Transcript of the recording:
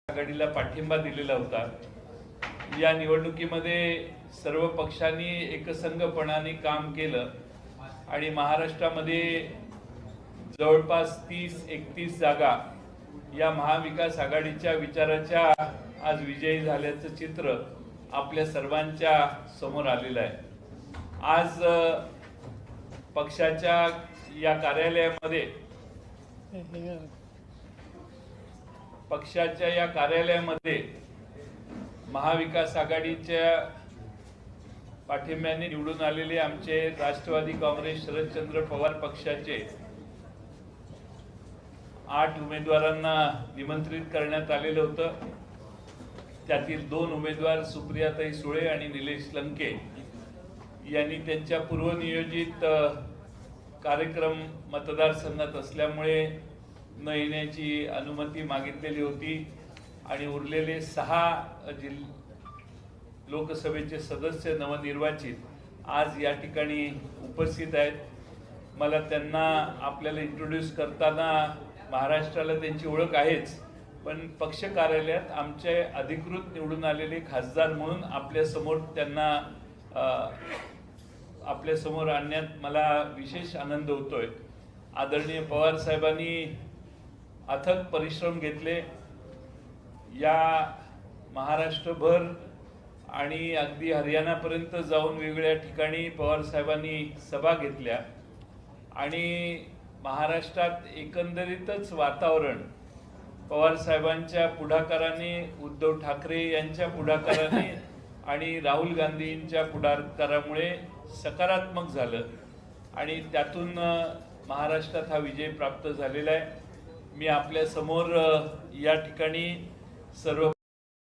आघाडीला पाठिंबा दिलेला होता। या निवडणुकीमध्ये सर्व पक्षांनी एकसंघपणाने काम केलं आणि महाराष्ट्रामध्ये जवळपास 30-31 जागा या महाविकास आघाडीच्या विचाराच्या आज विजयी झाल्याचं चित्र आपल्या सर्वांच्या समोर आलेलं आहे। आज पक्षाच्या या कार्यालयामध्ये महाविकास आघाडीच्या पाठिंब्याने निवडून आलेले आमचे राष्ट्रवादी काँग्रेस शरदचंद्र पवार पक्षाचे 8 उमेदवारांना निमंत्रित करण्यात आलेलं होतं। त्यातील 2 उमेदवार सुप्रियाताई सुळे आणि निलेश लंके यांनी त्यांच्या पूर्वनियोजित कार्यक्रम मतदारसंघात असल्यामुळे न येण्याची अनुमती मागितलेली होती आणि उरलेले 6 लोकसभेचे सदस्य नवनिर्वाचित आज या ठिकाणी उपस्थित आहेत। मला त्यांना आपल्याला इंट्रोड्यूस करताना महाराष्ट्राला त्यांची ओळख आहेच, पण पक्ष कार्यालयात आमचे अधिकृत निवडून आलेले खासदार म्हणून आपल्या समोर आणण्यात मला विशेष आनंद होतोय। आदरणीय पवार साहेबांनी अथक परिश्रम घेतले। या महाराष्ट्रभर आणि अगदी हरियाणापर्यंत जाऊन वेगवेगळ्या ठिकाणी पवार साहेबांनी सभा घेतल्या आणि महाराष्ट्रात एकंदरीतच वातावरण पवार साहेबांच्या पुढाकाराने, उद्धव ठाकरे यांच्या पुढाकाराने आणि राहुल गांधींच्या पुढाकारामुळे सकारात्मक झालं आणि त्यातून महाराष्ट्रात हा विजय प्राप्त झालेला आहे। मी आपल्या समोर या ठिकाणी सर्व